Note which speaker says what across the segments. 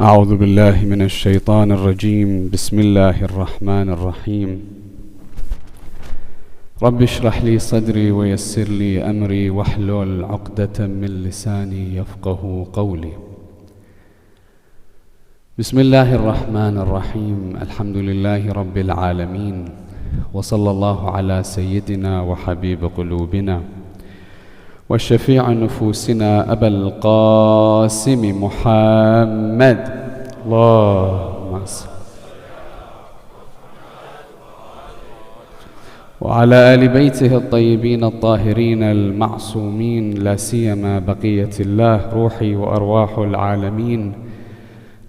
Speaker 1: أعوذ بالله من الشيطان الرجيم. بسم الله الرحمن الرحيم. رب اشرح لي صدري ويسر لي أمري واحلل عقدة من لساني يفقه قولي. بسم الله الرحمن الرحيم. الحمد لله رب العالمين، وصلى الله على سيدنا وحبيب قلوبنا وشفيع نفوسنا أبا القاسم محمد اللهم صل وعلى آل بيته الطيبين الطاهرين المعصومين، لا سيما بقية الله روحي وأرواح العالمين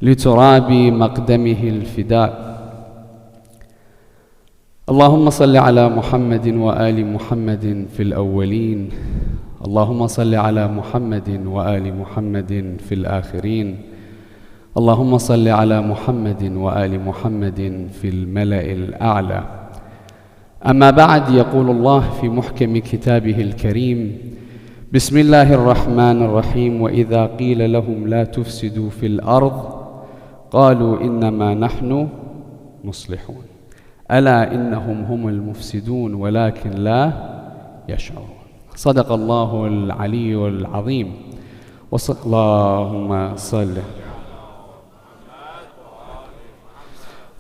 Speaker 1: لتراب مقدمه الفداء. اللهم صل على محمد وآل محمد في الأولين، اللهم صل على محمد وآل محمد في الآخرين، اللهم صل على محمد وآل محمد في الملأ الأعلى. أما بعد، يقول الله في محكم كتابه الكريم: بسم الله الرحمن الرحيم. وإذا قيل لهم لا تفسدوا في الأرض قالوا إنما نحن مصلحون ألا إنهم هم المفسدون ولكن لا يشعرون. صدق الله العلي العظيم. اللهم صل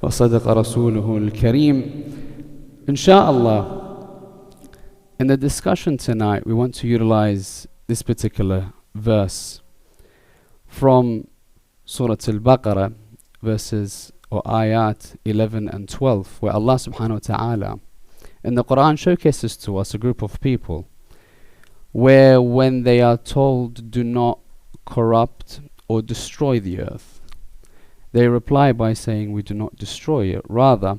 Speaker 1: وصدق رسوله الكريم. Inshallah, in the discussion tonight, we want to utilize this particular verse from Surah Al-Baqarah, verses or ayat 11 and 12, where Allah subhanahu wa ta'ala in the Quran showcases to us a group of people where when they are told do not corrupt or destroy the earth, they reply by saying we do not destroy it. Rather,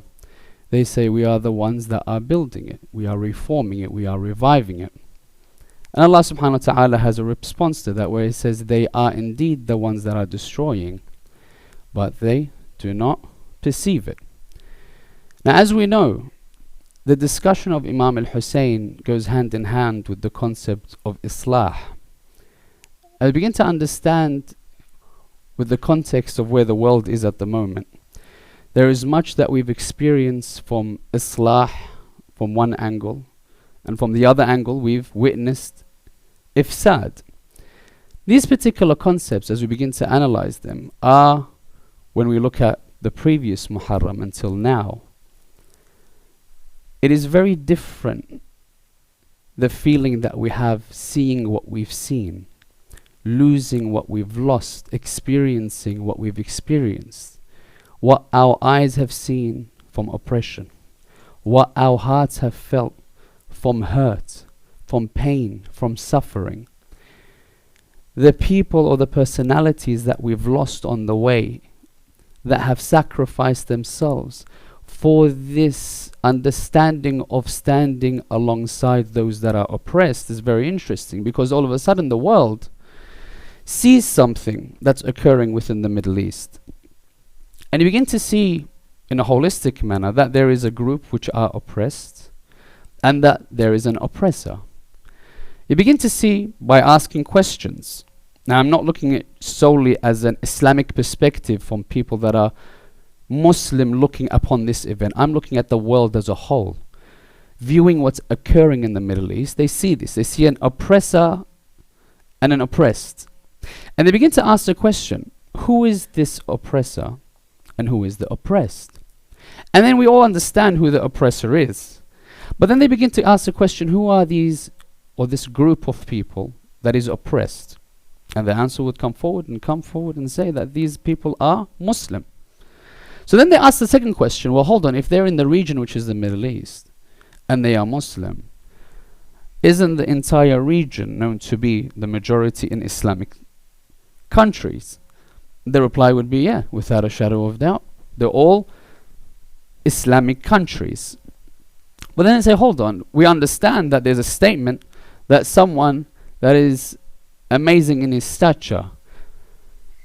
Speaker 1: they say we are the ones that are building it, we are reforming it, we are reviving it. And Allah subhanahu wa ta'ala has a response to that where He says they are indeed the ones that are destroying, but they do not perceive it. Now, as we know, the discussion of Imam Hussain goes hand in hand with the concept of Islah. I begin to understand with the context of where the world is at the moment. There is much that we've experienced from Islah from one angle, and from the other angle we've witnessed ifsad. These particular concepts, as we begin to analyze them, are, when we look at the previous muharram until now, it is very different, the feeling that we have seeing what we've seen, losing what we've lost, experiencing what we've experienced, what our eyes have seen from oppression, what our hearts have felt from hurt, from pain, from suffering. The people or the personalities that we've lost on the way, that have sacrificed themselves for this understanding of standing alongside those that are oppressed, is very interesting, because all of a sudden the world sees something that's occurring within the Middle East, and you begin to see in a holistic manner that there is a group which are oppressed and that there is an oppressor. You begin to see by asking questions. Now, I'm not looking at solely as an Islamic perspective from people that are Muslim looking upon this event. I'm looking at the world as a whole. Viewing what's occurring in the Middle East, they see this. They see an oppressor and an oppressed. And they begin to ask the question, who is this oppressor and who is the oppressed? And then we all understand who the oppressor is. But then they begin to ask the question, who are these, or this group of people that is oppressed? And the answer would come forward and say that these people are Muslim. So then they ask the second question, well, hold on, if they're in the region which is the Middle East and they are Muslim, isn't the entire region known to be the majority in Islamic countries? The reply would be, yeah, without a shadow of doubt. They're all Islamic countries. But then they say, hold on, we understand that there's a statement that someone that is amazing in his stature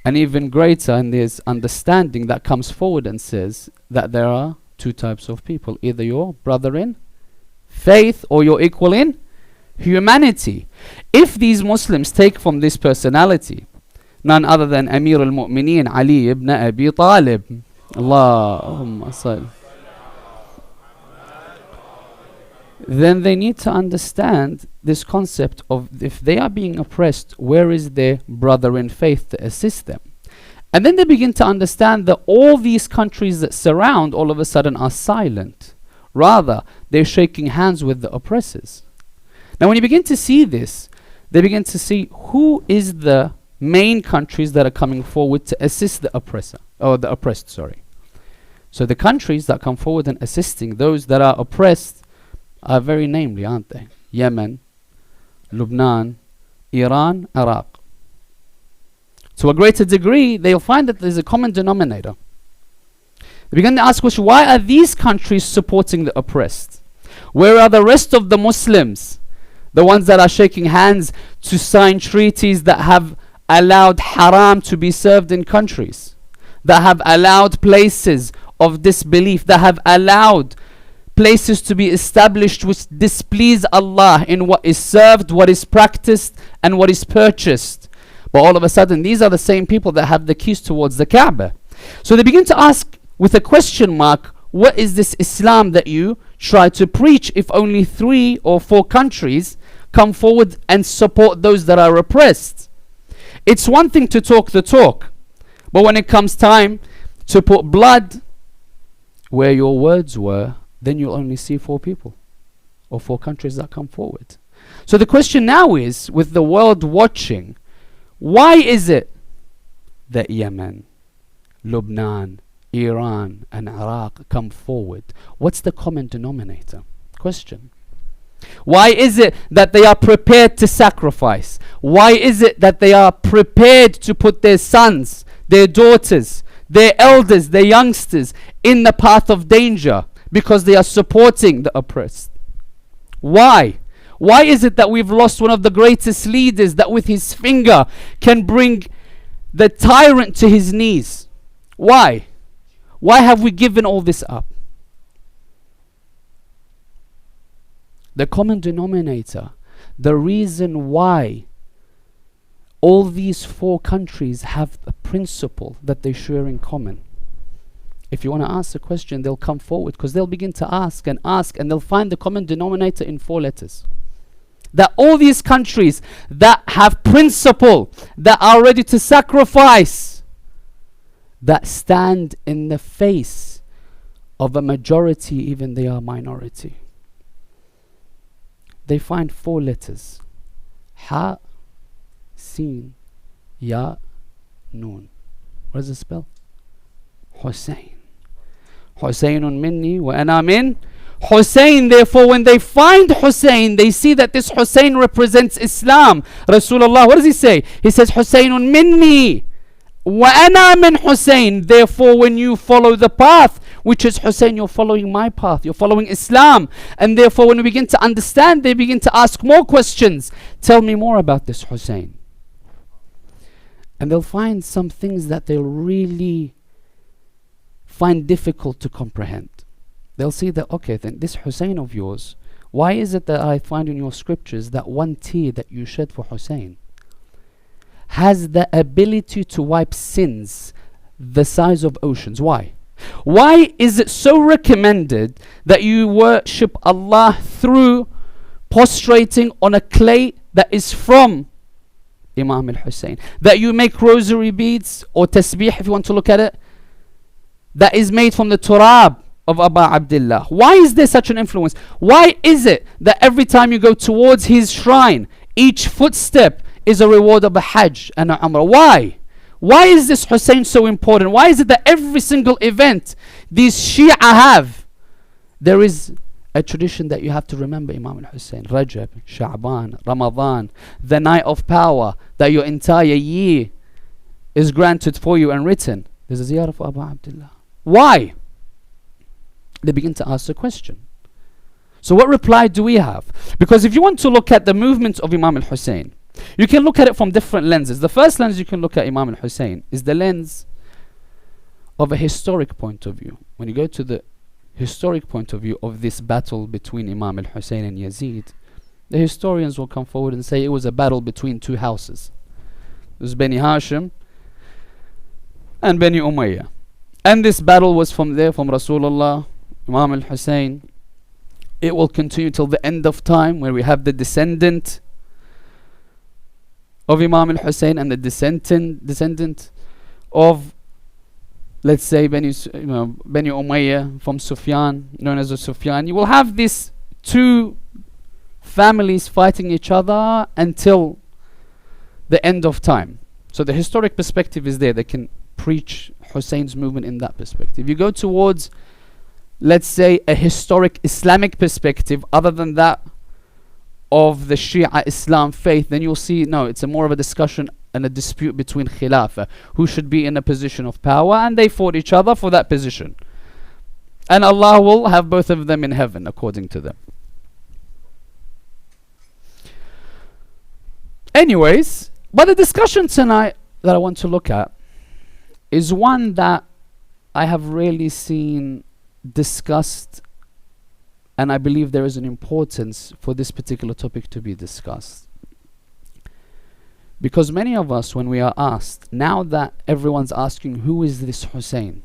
Speaker 1: and even greater in his understanding that comes forward and says that there are two types of people, either your brother in faith or your equal in humanity. If these Muslims take from this personality none other than Amir al-Mu'mineen Ali ibn Abi Talib. Allahumma salli. Then they need to understand this concept of if they are being oppressed, where is their brother in faith to assist them? And then they begin to understand that all these countries that surround all of a sudden are silent. Rather, they're shaking hands with the oppressors. Now when you begin to see this, they begin to see who is the main countries that are coming forward to assist the oppressor, or the oppressed, sorry. So the countries that come forward and assisting those that are oppressed are very namely, aren't they? Yemen, Lebanon, Iran, Iraq. To a greater degree, they'll find that there's a common denominator. They begin to ask questions, why are these countries supporting the oppressed? Where are the rest of the Muslims? The ones that are shaking hands to sign treaties that have allowed haram to be served in countries, that have allowed places of disbelief, that have allowed places to be established which displease Allah in what is served, what is practiced, and what is purchased. But all of a sudden, these are the same people that have the keys towards the Kaaba. So they begin to ask with a question mark, what is this Islam that you try to preach if only 3 or 4 countries come forward and support those that are oppressed? It's one thing to talk the talk, but when it comes time to put blood where your words were, then you'll only see 4 people or 4 countries that come forward. So the question now is, with the world watching, why is it that Yemen, Lebanon, Iran and Iraq come forward? What's the common denominator? Question. Why is it that they are prepared to sacrifice? Why is it that they are prepared to put their sons, their daughters, their elders, their youngsters in the path of danger? Because they are supporting the oppressed. Why? Why is it that we've lost one of the greatest leaders that with his finger can bring the tyrant to his knees? Why? Why have we given all this up? The common denominator, the reason why all these 4 countries have a principle that they share in common. If you want to ask a question, they'll come forward because they'll begin to ask and they'll find the common denominator in 4 letters. That all these countries that have principle, that are ready to sacrifice, that stand in the face of a majority, even they are minority. They find 4 letters. Ha, Sin, Ya, Nun. What does it spell? Hussain. Husainun minni wa ana min Hussain. Therefore, when they find Hussain, they see that this Hussain represents Islam. Rasulullah, what does he say? He says, Husainun minni wa ana min Hussain. Therefore, when you follow the path, which is Hussain, you're following my path. You're following Islam. And therefore, when we begin to understand, they begin to ask more questions. Tell me more about this Hussain. And they'll find some things that they'll really find difficult to comprehend. They'll see that, okay, then this Hussain of yours, why is it that I find in your scriptures that 1 tear that you shed for Hussain has the ability to wipe sins the size of oceans? Why? Why is it so recommended that you worship Allah through prostrating on a clay that is from Imam al-Hussain? That you make rosary beads or tasbih, if you want to look at it, that is made from the turab of Abu Abdullah. Why is there such an influence? Why is it that every time you go towards his shrine, each footstep is a reward of a Hajj and a Umrah? Why? Why is this Hussain so important? Why is it that every single event these Shia have, there is a tradition that you have to remember Imam al-Hussain? Rajab, Sha'ban, Ramadan, the night of power, that your entire year is granted for you and written. There's a ziyarah for Abu Abdullah. Why? They begin to ask the question. So what reply do we have? Because if you want to look at the movement of Imam al-Hussain, you can look at it from different lenses. The first lens you can look at Imam al-Hussain is the lens of a historic point of view. When you go to the historic point of view of this battle between Imam al-Hussain and Yazid, the historians will come forward and say it was a battle between 2 houses. was Bani Hashim and Bani Umayyah. And this battle was from there, from Rasulullah, Imam Hussain. It will continue till the end of time, where we have the descendant of Imam Hussain and the descendant of, let's say, Bani Umayyah from Sufyan, known as the Sufyan. You will have these two families fighting each other until the end of time. So the historic perspective is there. They can preach Hussein's movement in that perspective. You go towards, let's say, a historic Islamic perspective other than that of the Shia Islam faith, then you'll see, no, it's a more of a discussion and a dispute between Khilafah, who should be in a position of power, and they fought each other for that position. And Allah will have both of them in heaven, according to them. Anyways, but the discussion tonight that I want to look at is one that I have rarely seen discussed, and I believe there is an importance for this particular topic to be discussed. Because many of us, when we are asked, now that everyone's asking, who is this Hussein?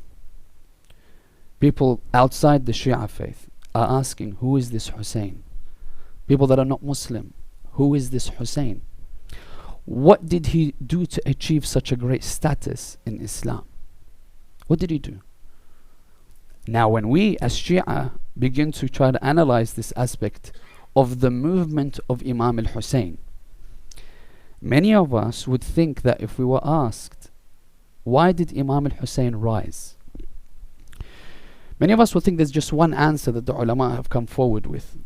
Speaker 1: People outside the Shia faith are asking, who is this Hussein? People that are not Muslim, who is this Hussein? What did he do to achieve such a great status in Islam? What did he do? Now, when we as Shia begin to try to analyze this aspect of the movement of Imam al-Hussein, many of us would think that if we were asked, why did Imam al-Hussein rise? Many of us would think there's just one answer that the ulama have come forward with.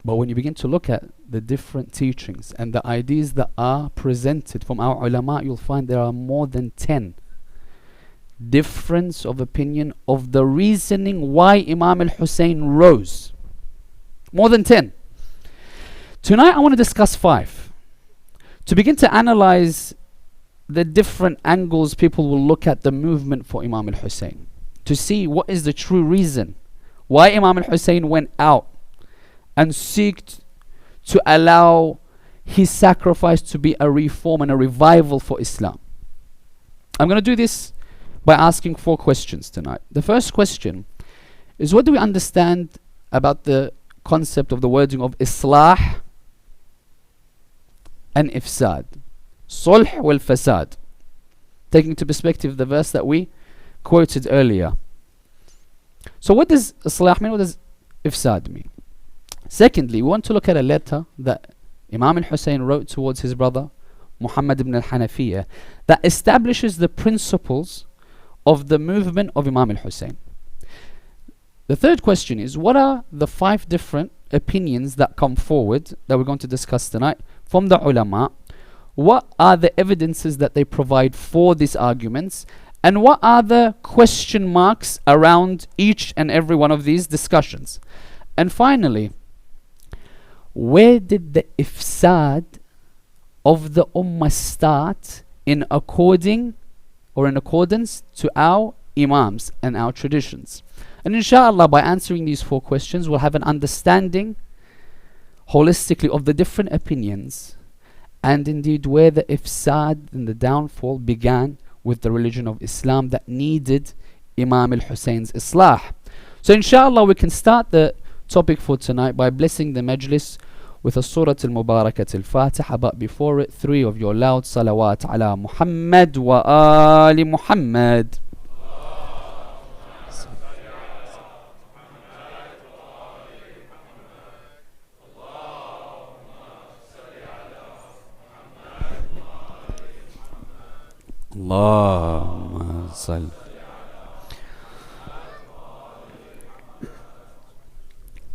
Speaker 1: But when you begin to look at the different teachings and the ideas that are presented from our ulama, you'll find there are more than 10 difference of opinion of the reasoning why Imam al-Hussein rose. More than 10. Tonight I want to discuss 5. To begin to analyze the different angles people will look at the movement for Imam al-Hussein, to see what is the true reason why Imam al-Hussein went out and sought to allow his sacrifice to be a reform and a revival for Islam. I'm going to do this by asking 4 questions tonight. The first question is, what do we understand about the concept of the wording of Islah and Ifsad? Sulh wal Fasad. Taking into perspective the verse that we quoted earlier. So what does Islah mean? What does Ifsad mean? Secondly, we want to look at a letter that Imam al-Hussein wrote towards his brother Muhammad ibn al-Hanafiyyah that establishes the principles of the movement of Imam al-Hussein. The third question is, what are the 5 different opinions that come forward that we're going to discuss tonight from the ulama? What are the evidences that they provide for these arguments? And what are the question marks around each and every one of these discussions? And finally, where did the ifsad of the ummah start in accordance to our imams and our traditions? And inshallah, by answering these 4 questions, we'll have an understanding holistically of the different opinions, and indeed where the ifsad and the downfall began with the religion of Islam that needed Imam al-Hussein's islah. So inshallah, we can start the topic for tonight by blessing the majlis with a surah al-Mubarakat al-Fatiha, but before it, 3 of your loud salawat ala Muhammad wa ali Muhammad. Allahumma salli.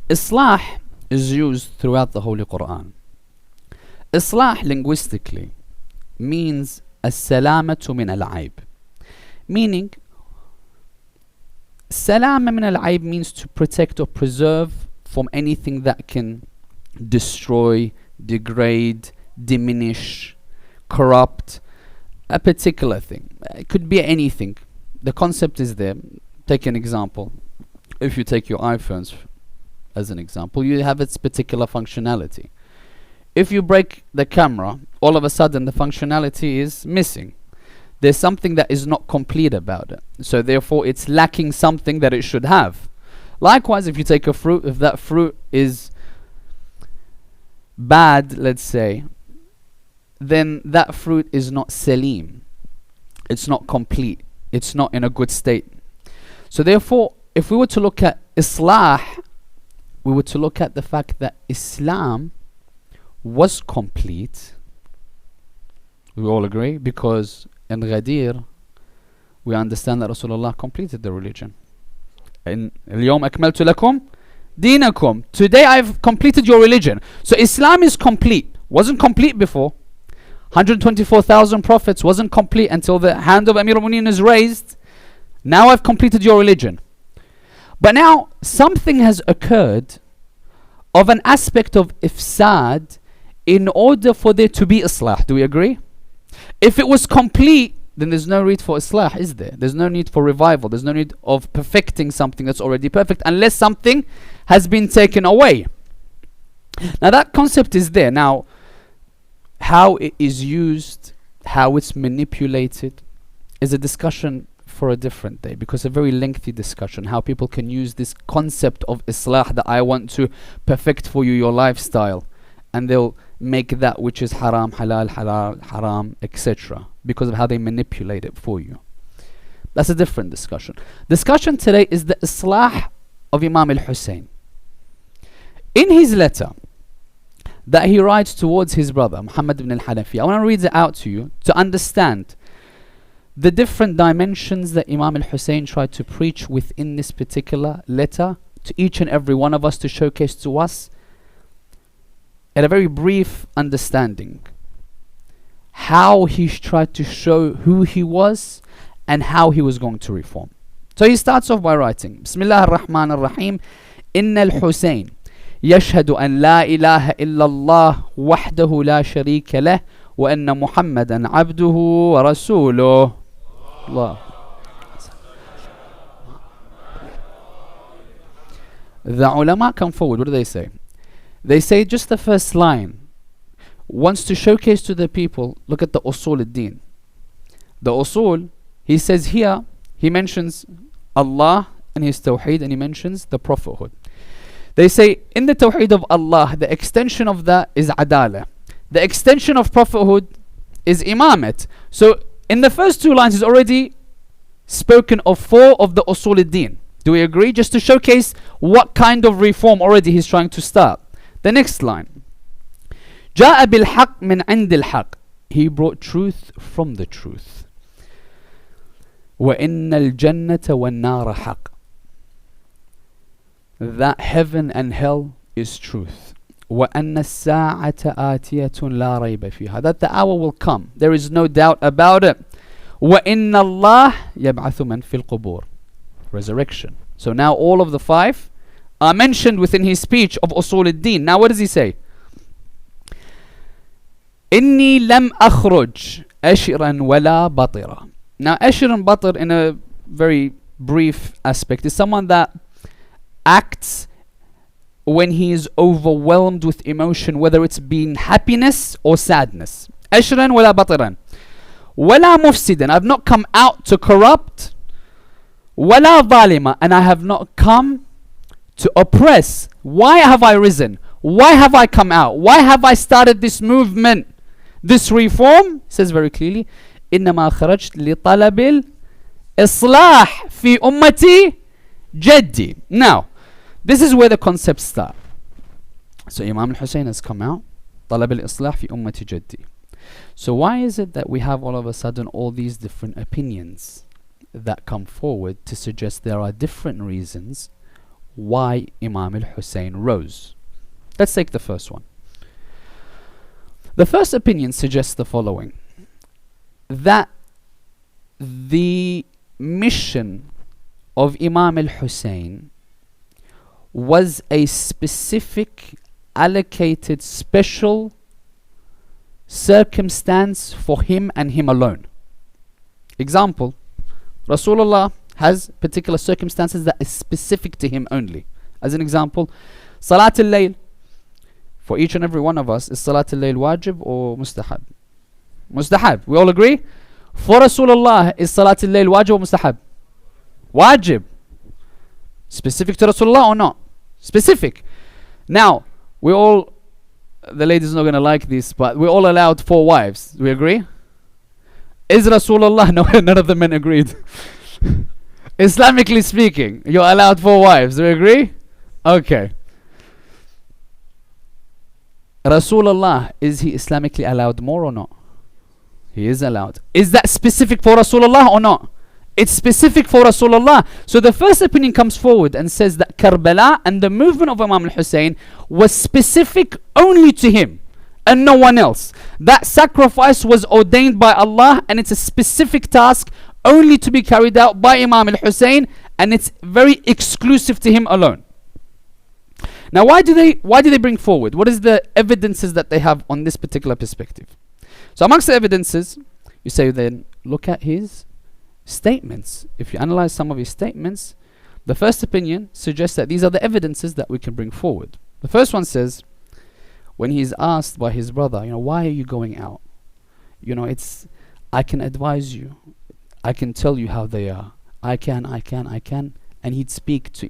Speaker 1: Islah is used throughout the Holy Quran. Islah linguistically means as-salamatu min al-aib, meaning salama min al-aib means to protect or preserve from anything that can destroy, degrade, diminish, corrupt a particular thing. It could be anything. The concept is there. Take an example. If you take your iPhones as an example, you have its particular functionality. if you break the camera, all of a sudden the functionality is missing. There's something that is not complete about it. So therefore it's lacking something that it should have. Likewise, if you take a fruit, if that fruit is bad, let's say, then that fruit is not salim. It's not complete. It's not in a good state. So therefore, if we were to look at Islah, we were to look at the fact that Islam was complete. We all agree, because in Ghadir we understand that Rasulullah completed the religion. In اليوم أكملت لكم دينكم, today I've completed your religion. So Islam is complete. Wasn't complete before. 124,000 prophets wasn't complete until the hand of Amir al-Mu'minin is raised. Now I've completed your religion. But now something has occurred of an aspect of ifsad in order for there to be Islah. Do we agree? If it was complete, then there's no need for Islah, is there? There's no need for revival. There's no need of perfecting something that's already perfect unless something has been taken away. Now that concept is there. Now, how it is used, how it's manipulated, is a discussion for a different day, because a very lengthy discussion, how people can use this concept of Islah, that I want to perfect for you your lifestyle, and they'll make that which is haram, halal, halal, haram, etc. because of how they manipulate it for you. That's a different discussion. Discussion today is the Islah of Imam Hussain. In his letter that he writes towards his brother Muhammad ibn al-Hanafi, I want to read it out to you to understand the different dimensions that Imam al-Hussain tried to preach within this particular letter to each and every one of us, to showcase to us at a very brief understanding how he tried to show who he was and how he was going to reform. So he starts off by writing, Bismillah ar-Rahman ar-Rahim, Inna al-Hussain yashhadu an la ilaha illallah wahdahu la sharika lah wa anna Muhammadan abduhu wa rasuluh. Allah. The ulama come forward. What do they say? They say just the first line wants to showcase to the people, look at the usul ad-din. The usul, he says here, he mentions Allah and his tawheed, and he mentions the prophethood. They say in the tawheed of Allah, the extension of that is adala. The extension of prophethood is imamat. So in the first two lines, he's already spoken of four of the usul ad-din. Do we agree? Just to showcase what kind of reform already he's trying to start. The next line, جاء بالحق من عند الحق. He brought truth from the truth. وإن الجنة والنار حق. That heaven and hell is truth. وأن الساعة آتية لا ريب فيها. That the hour will come. There is no doubt about it. وإن الله يبعث من في القبور. Resurrection. So now all of the five are mentioned within his speech of Usul ad-Din. Now what does he say? إني لم أخرج أشرا ولا بطرا. Now أشر and batir, in a very brief aspect, is someone that acts when he is overwhelmed with emotion, whether it's been happiness or sadness. أشرا ولا بطرا ولا مفسدا. I've not come out to corrupt. ولا ظالما. And I have not come to oppress. Why have I risen? Why have I come out? Why have I started this movement, this reform? It says very clearly, إنما خرجت لطلب الإصلاح في أمتي جدي. Now, this is where the concepts start. So Imam al-Hussain has come out, طلب الإصلاح في أمتي جدي. So why is it that we have all of a sudden all these different opinions that come forward to suggest there are different reasons why Imam al-Hussain rose? Let's take the first one. The first opinion suggests the following, that the mission of Imam al-Hussain was a specific, allocated, special circumstance for him and him alone. Example, Rasulullah has particular circumstances that is specific to him only. As an example, Salat al-Layl, for each and every one of us, is Salatul Layl wajib or mustahab? Mustahab. We all agree? For Rasulullah, is Salatul Layl wajib or mustahab? Wajib. Specific to Rasulullah or not? Specific. Now, we all, the ladies are not going to like this, but we're all allowed 4 wives. Do we agree? Is Rasulullah? No, none of the men agreed. Islamically speaking, you're allowed 4 wives. Do we agree? Okay. Rasulullah, is he Islamically allowed more or not? He is allowed. Is that specific for Rasulullah or not? It's specific for Rasulullah. So the first opinion comes forward and says that Karbala and the movement of Imam Hussain was specific only to him and no one else. That sacrifice was ordained by Allah, and it's a specific task only to be carried out by Imam Hussain, and it's very exclusive to him alone. Now, why do they bring forward? What is the evidences that they have on this particular perspective? So amongst the evidences, you say then, look at his statements. If you analyze some of his statements, the first opinion suggests that these are the evidences that we can bring forward. The first one says, when he's asked by his brother, why are you going out? I can advise you. I can tell you how they are. I can. And he'd speak to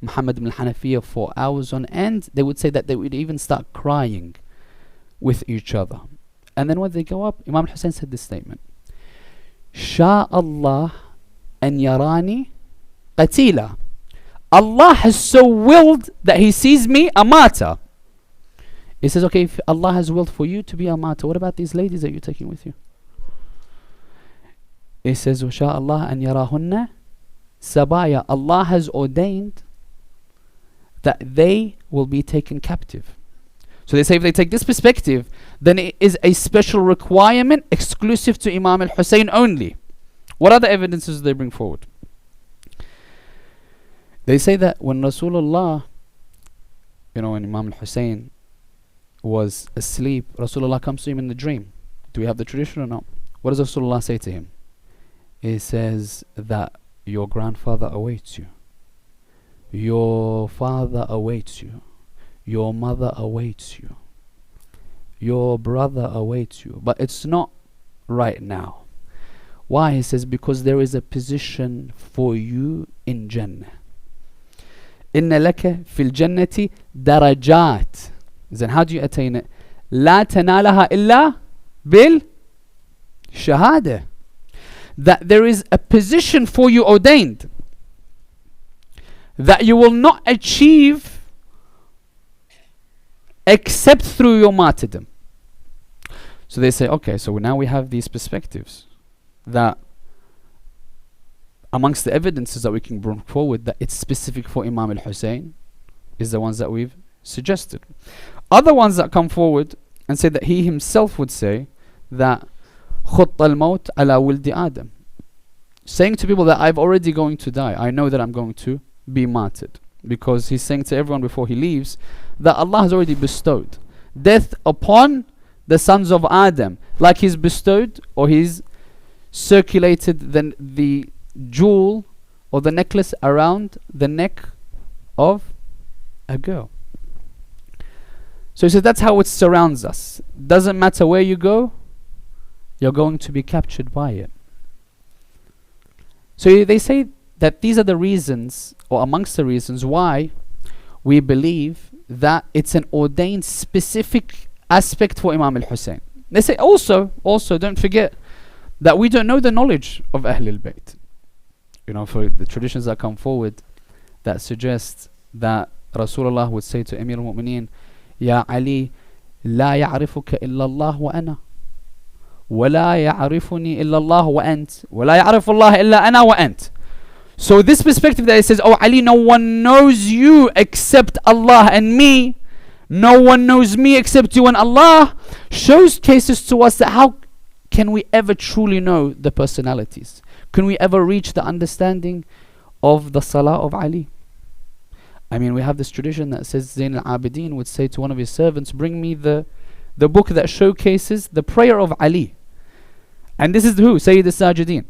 Speaker 1: Muhammad ibn al-Hanafiyyah for hours on end. They would say that they would even start crying with each other. And then when they go up, Imam Hussain said this statement: Sha Allah an yarani qatila. Allah has so willed that he sees me a martyr. He says, okay, if Allah has willed for you to be a martyr, what about these ladies that you're taking with you? He says, وَشَاءَ اللَّهَ أَنْ يَرَاهُنَّ سَبَايَا. Allah has ordained that they will be taken captive. So they say if they take this perspective, then it is a special requirement exclusive to Imam al-Hussain only. What other evidences do they bring forward? They say that when Rasulullah, when Imam al-Hussain was asleep, Rasulullah comes to him in the dream. Do we have the tradition or not? What does Rasulullah say to him? He says that your grandfather awaits you. Your father awaits you. Your mother awaits you. Your brother awaits you. But it's not right now. Why? He says, because there is a position for you in Jannah. إِنَّ لَكَ فِي الْجَنَّةِ دَرَجَاتٍ. Then how do you attain it? لا تنالها إلا بالشهادة. That there is a position for you ordained that you will not achieve except through your martyrdom. So they say, okay, so now we have these perspectives that amongst the evidences that we can bring forward that it's specific for Imam al-Hussain is the ones that we've suggested. Other ones that come forward and say that he himself would say that خُطَّ الْمَوْتِ عَلَى وِلْدِ آدَمَ, saying to people that I'm already going to die. I know that I'm going to be martyred. Because he's saying to everyone before he leaves that Allah has already bestowed death upon the sons of Adam, like he's bestowed or he's circulated the jewel or the necklace around the neck of a girl. So he says that's how it surrounds us. Doesn't matter where you go, you're going to be captured by it. So they say that these are the reasons, or amongst the reasons, why we believe that it's an ordained specific aspect for Imam al-Hussain. They say also don't forget that we don't know the knowledge of Ahlul Bayt. For the traditions that come forward that suggest that Rasulullah would say to Amir al-Mu'mineen, Ya Ali, la ya'rifuka illa Allah wa ana, wa la ya'rifuni illa Allah wa ant, wa la ya'rifu Allah illa ana wa ant. So this perspective that it says, oh Ali, no one knows you except Allah and me, no one knows me except you and Allah, shows cases to us that how can we ever truly know the personalities? Can we ever reach the understanding of the salah of Ali? I mean, we have this tradition that says Zayn al-Abidin would say to one of his servants, bring me the book that showcases the prayer of Ali. And this is who? Sayyid al-Sajidin.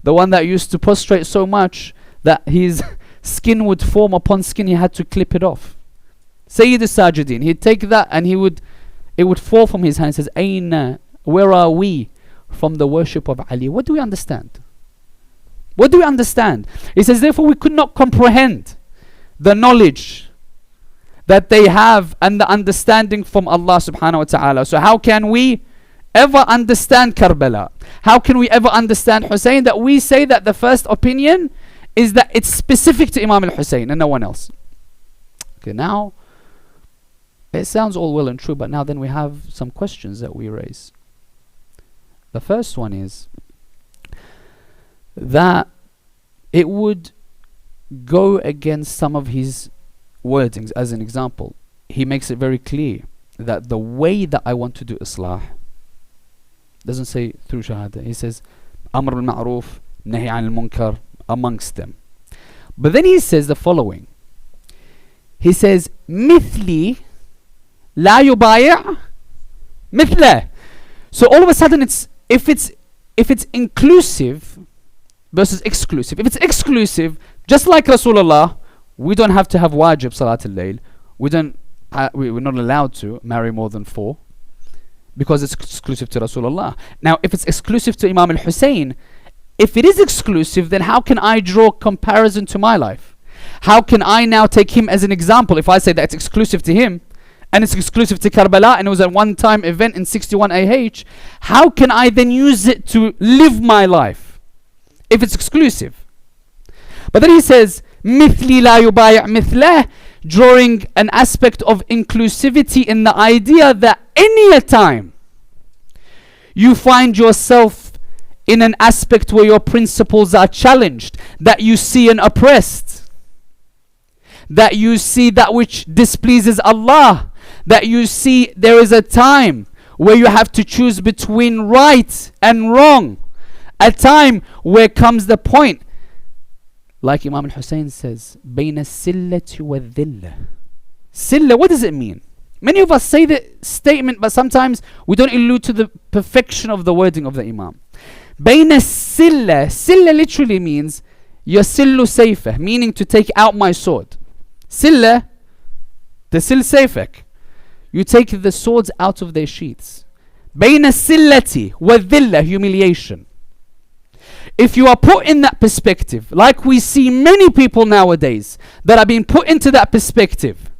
Speaker 1: The one that used to prostrate so much that his skin would form upon skin, he had to clip it off. Sayyid al-Sajidin. He'd take that and it would fall from his hand. He says, Aina, where are we from the worship of Ali? What do we understand? What do we understand? He says, therefore we could not comprehend the knowledge that they have and the understanding from Allah subhanahu wa ta'ala. So how can we ever understand Karbala? How can we ever understand Hussein? That we say that the first opinion is that it's specific to Imam al-Hussein and no one else. Okay, now it sounds all well and true, but now then we have some questions that we raise. The first one is that it would go against some of his wordings. As an example, he makes it very clear that the way that I want to do Islah doesn't say through Shahada. He says Amr al-Ma'ruf, Nahi al-Munkar amongst them. But then he says the following. He says مثلي لا يبايع مثله. So all of a sudden it's if it's inclusive versus exclusive. If it's exclusive, just like Rasulullah, we don't have to have wajib salat al-layl. We're not allowed to marry more than 4 because it's exclusive to Rasulullah. Now if it's exclusive to Imam al-Hussein, if it is exclusive, then how can I draw comparison to my life? How can I now take him as an example? If I say that it's exclusive to him and it's exclusive to Karbala and it was a one-time event in 61 AH, how can I then use it to live my life if it's exclusive? But then he says مثلي لا يبايع مثله, drawing an aspect of inclusivity in the idea that any a time you find yourself in an aspect where your principles are challenged, that you see an oppressed, that you see that which displeases Allah, that you see there is a time where you have to choose between right and wrong, a time where comes the point, like Imam al-Hussein says, بين السلة والذلة. Silla, what does it mean? Many of us say the statement, but sometimes we don't allude to the perfection of the wording of the Imam. بين السلة, Silla literally means يسل سيفه, meaning to take out my sword. Silla, تسل سيفك, you take the swords out of their sheaths. بين السلة والذلة, humiliation. If you are put in that perspective, like we see many people nowadays that are being put into that perspective,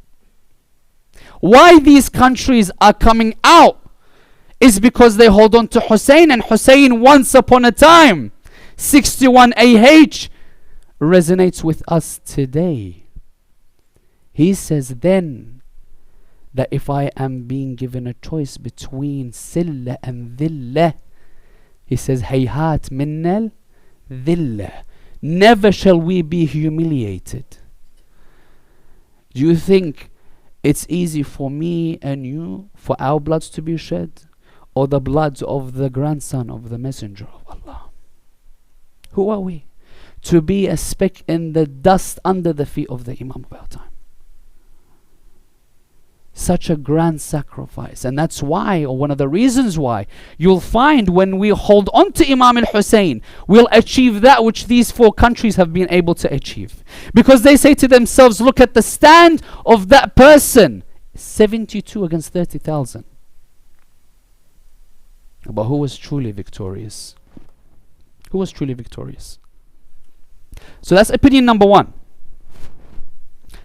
Speaker 1: why these countries are coming out is because they hold on to Hussein, and Hussein once upon a time, 61 AH, resonates with us today. He says then that if I am being given a choice between Silla and Dhillah, he says hayhat minnal dhillah, never shall we be humiliated. Do you think it's easy for me and you, for our bloods to be shed, or the bloods of the grandson of the messenger of Allah? Who are we to be a speck in the dust under the feet of the Imam of our time? Such a grand sacrifice. And that's why, or one of the reasons why, you'll find when we hold on to Imam al-Hussein, we'll achieve that which these 4 countries have been able to achieve. Because they say to themselves, look at the stand of that person, 72 against 30,000. But who was truly victorious? Who was truly victorious? So that's opinion number 1.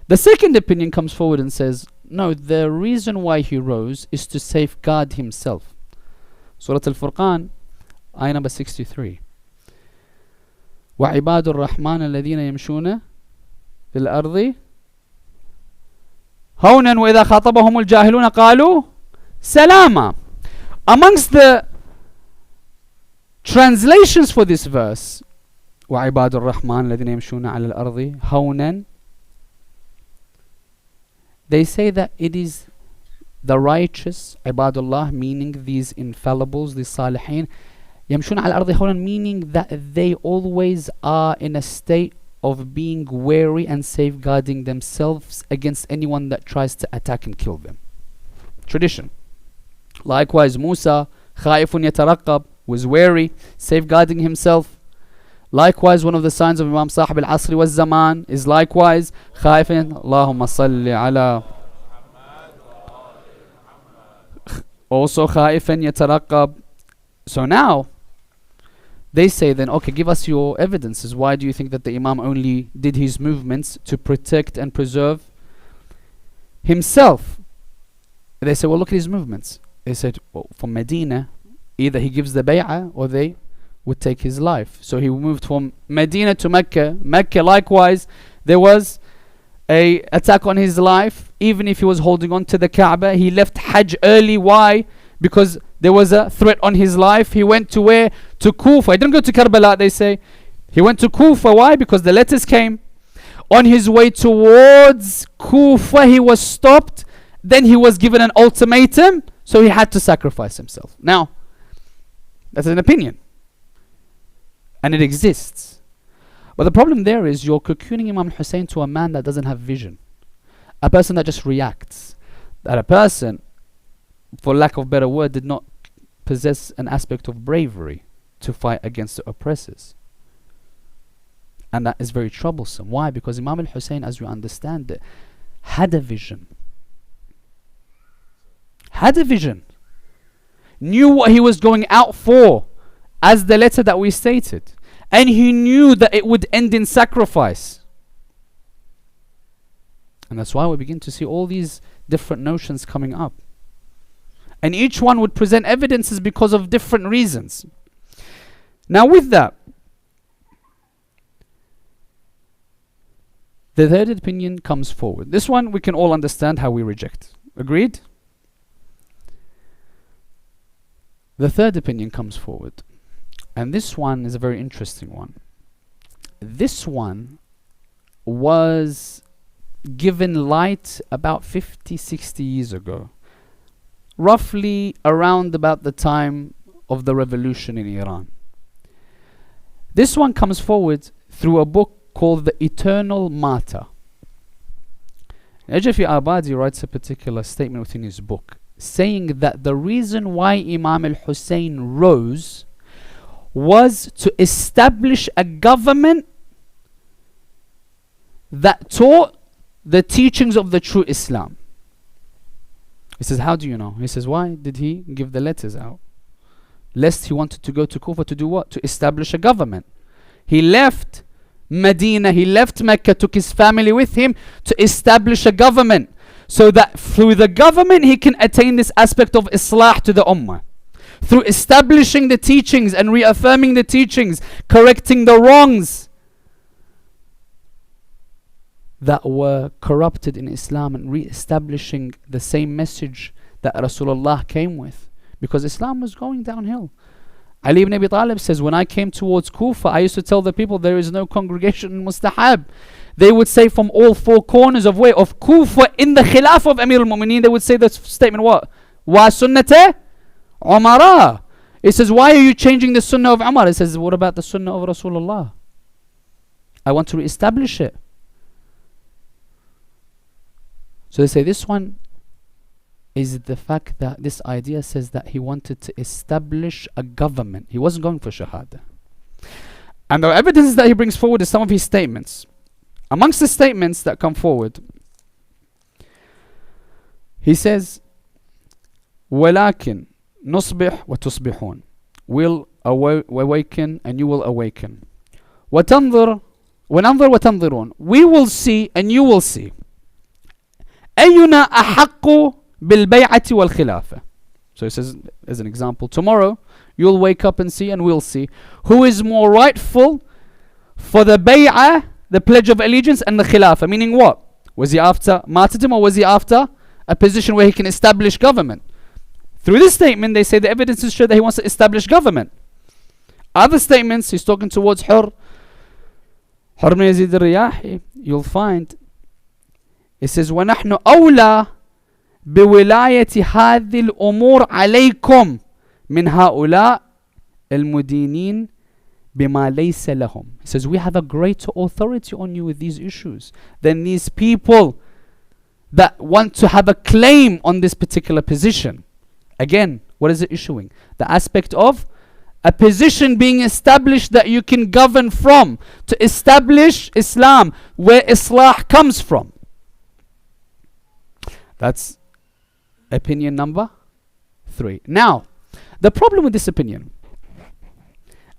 Speaker 1: The second opinion comes forward and says, no, the reason why he rose is to safeguard himself. Surah Al-Furqan, ayah number 63. وَعِبَادُ الرَّحْمَنِ الَّذِينَ يَمْشُونَ فِي الْأَرْضِ هَوْنًا وَإِذَا خَاطَبَهُمُ الْجَاهِلُونَ قَالُوا سَلَامًا. Amongst the translations for this verse, وَعِبَادُ الرَّحْمَنِ الَّذِينَ يَمْشُونَ عَلَى الْأَرْضِ هَوْنًا, they say that it is the righteous, ibadullah, meaning these infallibles, these salihin, yamshun al ardi hawlan, meaning that they always are in a state of being wary and safeguarding themselves against anyone that tries to attack and kill them. Tradition. Likewise, Musa, khaifun yataraqab, was wary, safeguarding himself. Likewise, one of the signs of Imam Sahib al-Asri was Zaman is likewise Khaifin. Allahumma salli ala Also خائفا يترقب. So now they say then, okay, give us your evidences. Why do you think that the Imam only did his movements to protect and preserve himself? They say, well, look at his movements. They said, well, from Medina, either he gives the bay'ah or they would take his life. So he moved from Medina to Mecca. Mecca, likewise, there was a attack on his life. Even if he was holding on to the Kaaba, he left Hajj early. Why? Because there was a threat on his life. He went to where? To Kufa. He didn't go to Karbala, they say. He went to Kufa. Why? Because the letters came. On his way towards Kufa, he was stopped. Then he was given an ultimatum. So he had to sacrifice himself. Now, that's an opinion. And it exists. But the problem there is you're cocooning Imam Hussain to a man that doesn't have vision. A person that just reacts. That a person, for lack of a better word, did not possess an aspect of bravery to fight against the oppressors. And that is very troublesome. Why? Because Imam al-Hussain, as you understand it, had a vision. Had a vision. Knew what he was going out for, as the letter that we stated. And he knew that it would end in sacrifice. And that's why we begin to see all these different notions coming up. And each one would present evidences because of different reasons. Now with that, the third opinion comes forward. This one we can all understand how we reject. Agreed? The third opinion comes forward. And this one is a very interesting one. This one was given light about 50, 60 years ago. Roughly around about the time of the revolution in Iran. This one comes forward through a book called The Eternal Martyr. Najafi Abadi writes a particular statement within his book, saying that the reason why Imam al-Hussain rose was to establish a government that taught the teachings of the true Islam. He says, how do you know? He says, why did he give the letters out? Lest he wanted to go to Kufa to do what? To establish a government. He left Medina, he left Mecca, took his family with him to establish a government, so that through the government he can attain this aspect of Islah to the Ummah. Through establishing the teachings and reaffirming the teachings, correcting the wrongs that were corrupted in Islam, and re-establishing the same message that Rasulullah came with. Because Islam was going downhill. Ali ibn Abi Talib says, when I came towards Kufa, I used to tell the people there is no congregation in Mustahab. They would say from all four corners of way of Kufa, in the Khilaf of Amir al-Mu'mineen, they would say the statement, what? Wa sunnate Umara. It says, why are you changing the sunnah of Umar? It says, what about the sunnah of Rasulullah? I want to re-establish it. So they say this one is the fact that this idea says that he wanted to establish a government. He wasn't going for Shahada. And the evidence that he brings forward is some of his statements. Amongst the statements that come forward, he says, وَلَكِنْ نُصْبِحْ وَتُصْبِحُونَ. We'll awaken and you will awaken. وَتَنْظِرْ وَنَنْظِرْ وَتَنْظِرُونَ. We will see and you will see. أَيُّنَا أَحَقُّ بِالْبَيْعَةِ وَالْخِلَافَةِ. So he says, as an example, tomorrow you'll wake up and see, and we'll see who is more rightful for the bay'ah, the pledge of allegiance, and the khilafah. Meaning what? Was he after martyrdom, or was he after a position where he can establish government? Through this statement, they say the evidences show that he wants to establish government. Other statements, he's talking towards Hur ibn Yazid al-Riyahi. You'll find it says, وَنَحْنُ أَوْلَى بِوِلَايَةِ هَذِي الْأُمُورِ عَلَيْكُمْ مِنْ هَؤُلَاءِ الْمُدِينِينَ بِمَا لَيْسَ لَهُمْ. He says, we have a greater authority on you with these issues than these people that want to have a claim on this particular position. Again, what is it issuing? The aspect of a position being established that you can govern from, to establish Islam where Islah comes from. That's opinion number 3. Now, the problem with this opinion,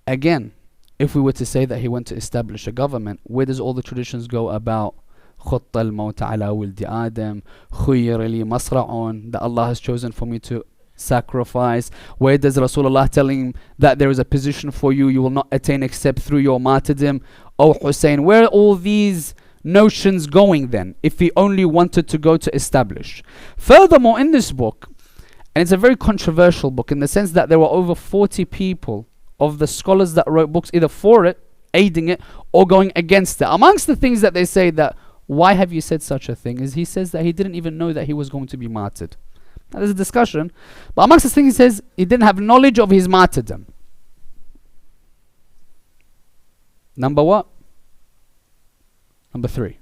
Speaker 1: again, if we were to say that he went to establish a government, where does all the traditions go about خط الموت على ولد آدم خير لي مصرع, that Allah has chosen for me to sacrifice? Where does Rasulullah telling him that there is a position for you you will not attain except through your martyrdom? Oh Hussein, where are all these notions going then, if he only wanted to go to establish? Furthermore, in this book, and it's a very controversial book in the sense that there were over 40 people of the scholars that wrote books either for it, aiding it, or going against it. Amongst the things that they say that, why have you said such a thing, is he says that he didn't even know that he was going to be martyred. Now, there's a discussion, but amongst the things he says, he didn't have knowledge of his martyrdom. Number what? Number 3.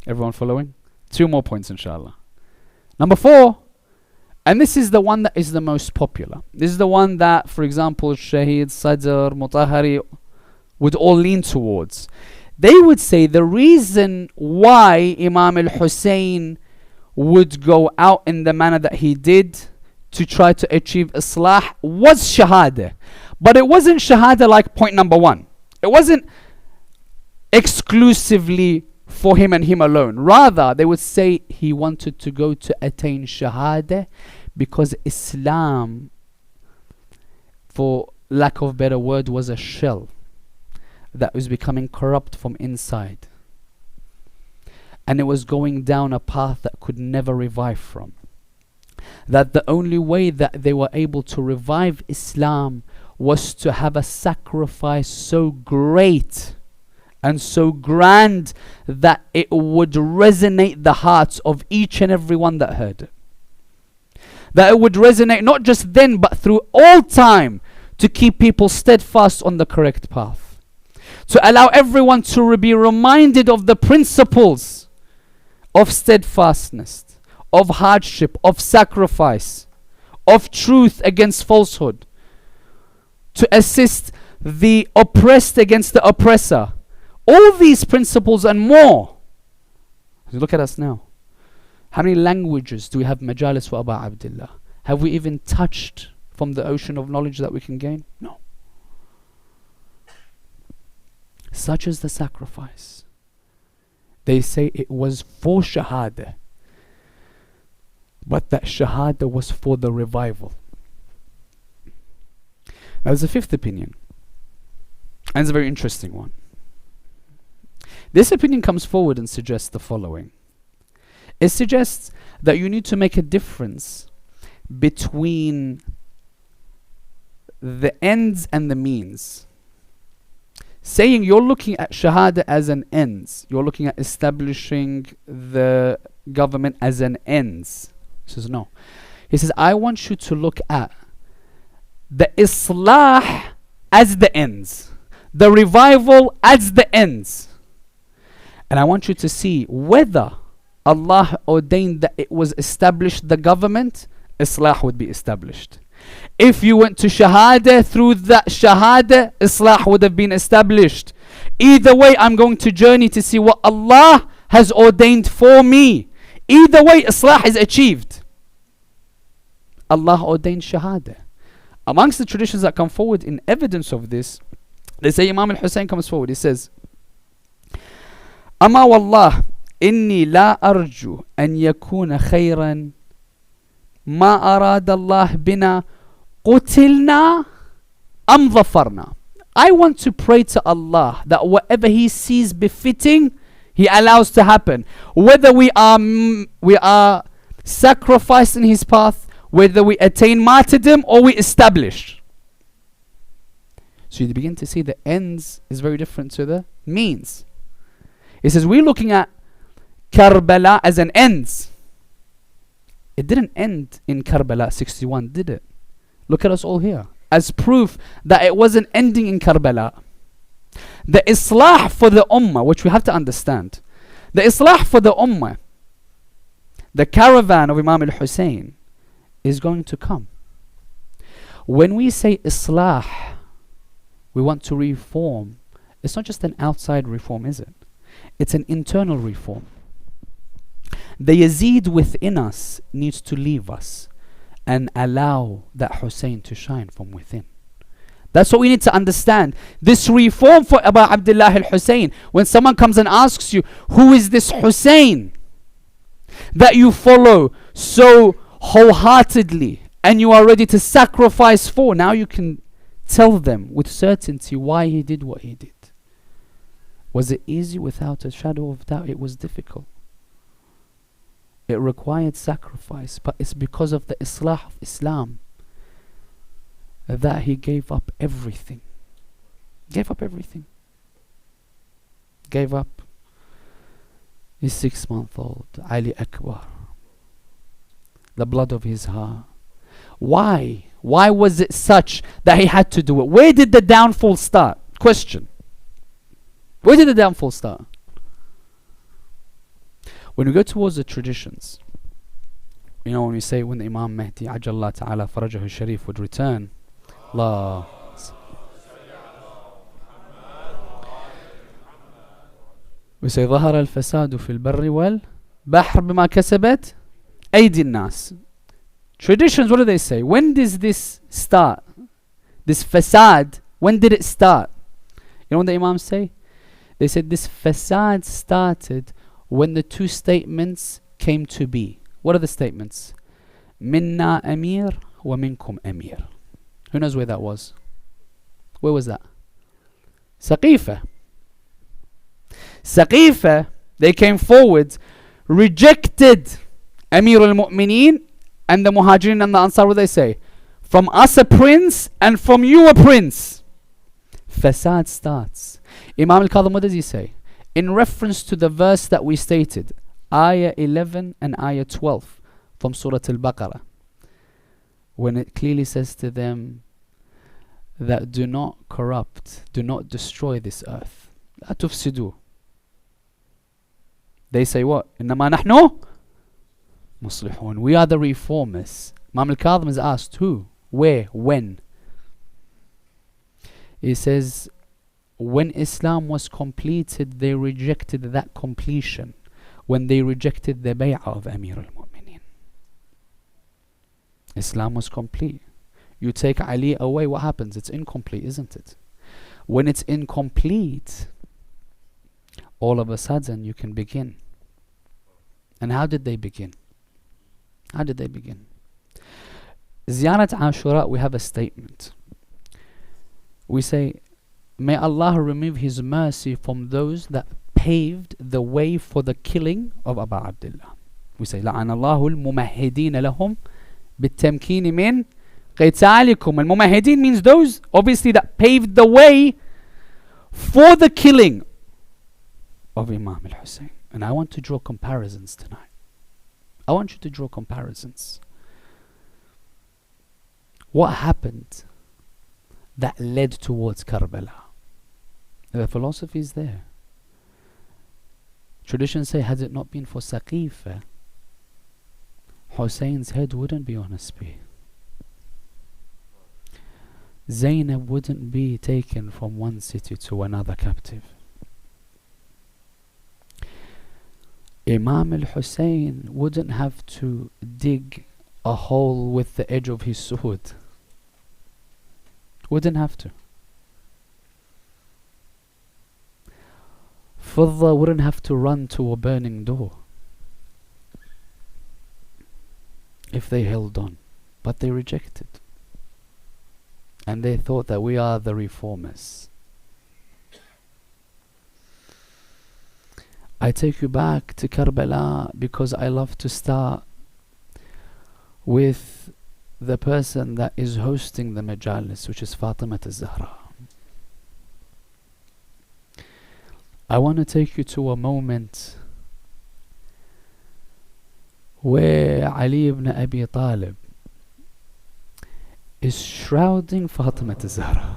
Speaker 1: Everyone following? 2 more points, inshallah. Number 4, and this is the one that is the most popular. This is the one that, for example, Shaheed, Sadr, Mutahari would all lean towards. They would say the reason why Imam al-Hussein would go out in the manner that he did to try to achieve Islah was Shahada. But it wasn't Shahada like point number 1. It wasn't exclusively for him and him alone. Rather, they would say he wanted to go to attain Shahada because Islam, for lack of better word, was a shell that was becoming corrupt from inside. And it was going down a path that could never revive from. That the only way that they were able to revive Islam was to have a sacrifice so great and so grand that it would resonate the hearts of each and every one that heard it. That it would resonate not just then but through all time, to keep people steadfast on the correct path. To allow everyone to be reminded of the principles of steadfastness, of hardship, of sacrifice, of truth against falsehood. To assist the oppressed against the oppressor. All these principles and more. Look at us now. How many languages do we have majalis for Aba Abdullah? Have we even touched from the ocean of knowledge that we can gain? No. Such is the sacrifice. They say it was for Shahada, but that Shahada was for the revival. Now there's a 5th opinion, and it's a very interesting one. This opinion comes forward and suggests the following. It suggests that you need to make a difference between the ends and the means. Saying you're looking at Shahada as an ends, you're looking at establishing the government as an ends. He says no. He says, I want you to look at the Islah as the ends, the revival as the ends. And I want you to see whether Allah ordained that it was established the government, Islah would be established. If you went to Shahada, through that Shahada, Islah would have been established. Either way, I'm going to journey to see what Allah has ordained for me. Either way, Islah is achieved. Allah ordained Shahada. Amongst the traditions that come forward in evidence of this, they say Imam Hussain comes forward. He says, Ama wallah, inni la arju an yakuna khayran ma arad Allah bina qutilna am dhafarna. I want to pray to Allah that whatever He sees befitting, He allows to happen. Whether we are sacrificed in His path, whether we attain martyrdom or we establish. So you begin to see the ends is very different to the means. He says we're looking at Karbala as an ends. It didn't end in Karbala 61, did it? Look at us all here. As proof that it wasn't ending in Karbala. The Islah for the Ummah, which we have to understand. The Islah for the Ummah, the caravan of Imam al-Hussain, is going to come. When we say Islah, we want to reform, it's not just an outside reform, is it? It's an internal reform. The Yazid within us needs to leave us. and allow that Hussein to shine from within. That's what we need to understand. This reform for Abu Abdullah al-Hussein, when someone comes and asks you, who is this Hussein that you follow so wholeheartedly and you are ready to sacrifice for? Now you can tell them with certainty why he did what he did. Was it easy? Without a shadow of doubt, it was difficult. It required sacrifice, but it's because of the Islah of Islam that he gave up everything. Gave up everything. Gave up his 6-month-old Ali Akbar, the blood of his heart. Why? Why was it such that he had to do it? Where did the downfall start? Question. Where did the downfall start? When we go towards the traditions, you know, when we say when the Imam Mahdi Ajallah Ta'ala Farajahu Sharif would return, Allah, we say ظهر الفساد في البر والبحر بما كسبت أيدي الناس. Traditions, what do they say? When does this start? This fasad, when did it start? You know what the Imams say? They said this fasad started when the two statements came to be. What are the statements? Minna amir wa minkum amir. Who knows where that was? Where was that? Saqifa. Saqifa, they came forward, rejected Amir al-Mu'mineen and the Muhajirin and the Ansar. What they say? From us a prince and from you a prince. Fasad starts. Imam al-Kadhim, what does he say? In reference to the verse that we stated, Ayah 11 and Ayah 12 from Surah Al-Baqarah, when it clearly says to them that do not corrupt, do not destroy this earth. لا تفسدوا. They say what? إنما نحن مصلحون. We are the reformers. Imam al-Kadhim is asked who, where, when. He says when Islam was completed, they rejected that completion when they rejected the bay'ah of Amir al-Mu'mineen. Islam was complete. You take Ali away, what happens? It's incomplete, isn't it? When it's incomplete, all of a sudden you can begin. And how did they begin? How did they begin? Ziyarat Ashura, we have a statement. We say, may Allah remove His mercy from those that paved the way for the killing of Abu Abdullah. We say, لعن الله الممهدين لهم بالتمكين من قتالكم. الممهدين means those, obviously, that paved the way for the killing of Imam al-Hussein. And I want to draw comparisons tonight. I want you to draw comparisons. What happened that led towards Karbala? The philosophy is there. Traditions say, had it not been for Saqifa, Hussein's head wouldn't be on a spear. Zainab wouldn't be taken from one city to another captive. Imam al-Hussein wouldn't have to dig a hole with the edge of his sword. Wouldn't have to. Fidda wouldn't have to run to a burning door if they held on. But they rejected. And they thought that we are the reformers. I take you back to Karbala because I love to start with the person that is hosting the majalis, which is Fatima al-Zahra. I want to take you to a moment where Ali ibn Abi Talib is shrouding Fatima al-Zahra.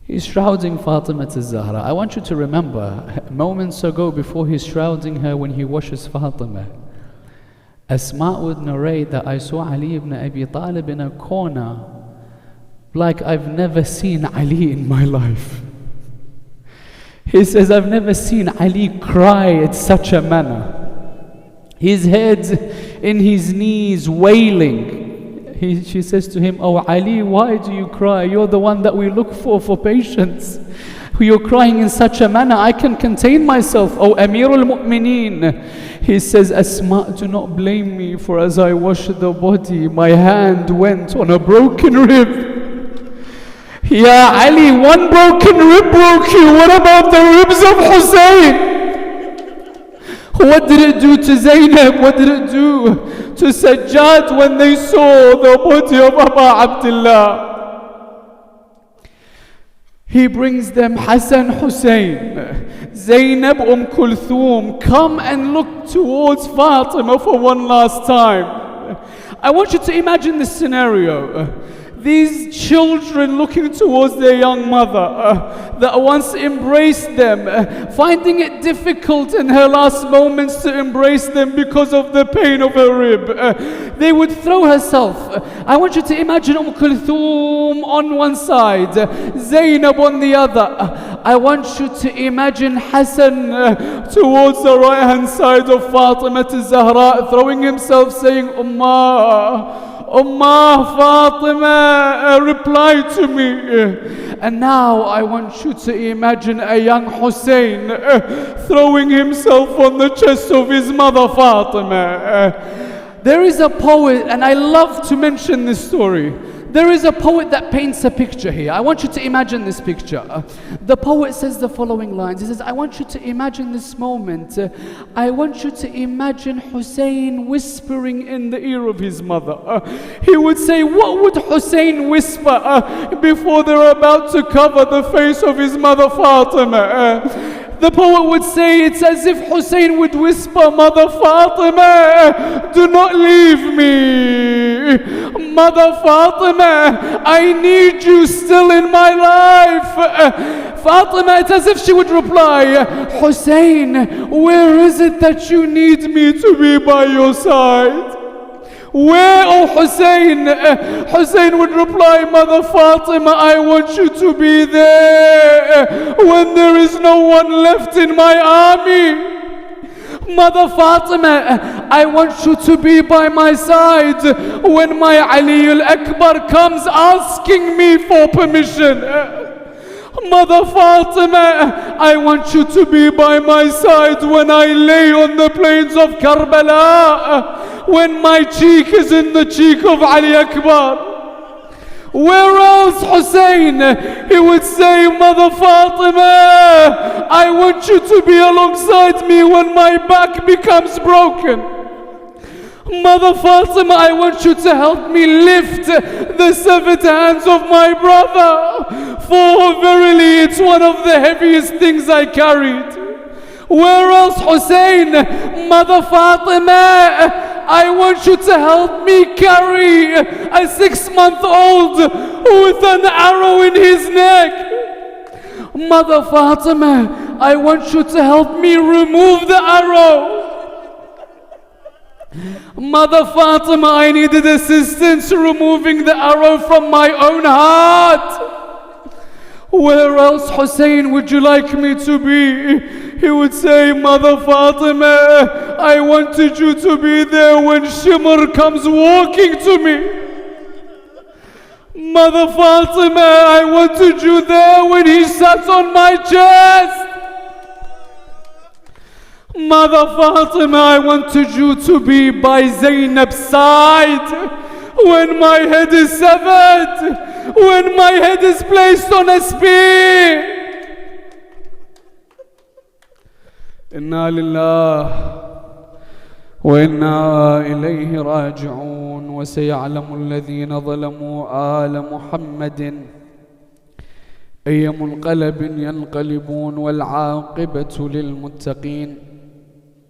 Speaker 1: He's shrouding Fatima al-Zahra. I want you to remember, moments ago before he's shrouding her, when he washes Fatima, Asma would narrate that I saw Ali ibn Abi Talib in a corner like I've never seen Ali in my life. He says, I've never seen Ali cry in such a manner. his head in his knees, wailing. She says to him, "Oh Ali, why do you cry? You're the one that we look for patience. You're crying in such a manner, I can contain myself, O Amir al-Mu'mineen." He says, "Asma, do not blame me, for as I washed the body, my hand went on a broken rib." Ya Ali, one broken rib broke you. What about the ribs of Hussein? What did it do to Zainab? What did it do to Sajjad when they saw the body of Abu Abdullah? He brings them Hassan, Hussein, Zainab, Kulthum. Come and look towards Fatima for one last time. I want you to imagine this scenario. These children looking towards their young mother that once embraced them, finding it difficult in her last moments to embrace them because of the pain of her rib. They would throw herself. I want you to imagine Kulthum on one side, Zainab on the other. I want you to imagine Hassan towards the right hand side of Fatima to Zahra, throwing himself, saying, Ummah, Ummah, Fatima, reply to me. And now I want you to imagine a young Hussein throwing himself on the chest of his mother Fatima. There is a poet, and I love to mention this story. There is a poet that paints a picture here. I want you to imagine this picture. The poet says the following lines. He says, I want you to imagine this moment. I want you to imagine Hussein whispering in the ear of his mother. He would say, what would Hussein whisper before they're about to cover the face of his mother Fatima? The poet would say it's as if Hussein would whisper, Mother Fatima, do not leave me. Mother Fatima, I need you still in my life. Fatima, it's as if she would reply, Hussein, where is it that you need me to be by your side? Where, oh Hussein? Hussein would reply, Mother Fatima, I want you to be there when there is no one left in my army. Mother Fatima, I want you to be by my side when my Ali al-Akbar comes asking me for permission. Mother Fatima, I want you to be by my side when I lay on the plains of Karbala, when my cheek is in the cheek of Ali Akbar. Where else, Hussein? He would say, Mother Fatima, I want you to be alongside me when my back becomes broken. Mother Fatima, I want you to help me lift the severed hands of my brother, for verily it's one of the heaviest things I carried. Where else, Hussein? Mother Fatima, I want you to help me carry a 6-month-old with an arrow in his neck. Mother Fatima, I want you to help me remove the arrow. Mother Fatima, I needed assistance removing the arrow from my own heart. Where else, Hussein, would you like me to be? He would say, Mother Fatima, I wanted you to be there when Shimr comes walking to me. Mother Fatima, I wanted you there when he sat on my chest. Mother Fatima, I wanted you to be by Zainab's side when my head is severed, when my head is placed on a spear. Inna lillah wa inna ilayhi raji'un wa sayalamu alladhina zalamu ala Muhammadin أي منقلب ينقلبون والعاقبة للمتقين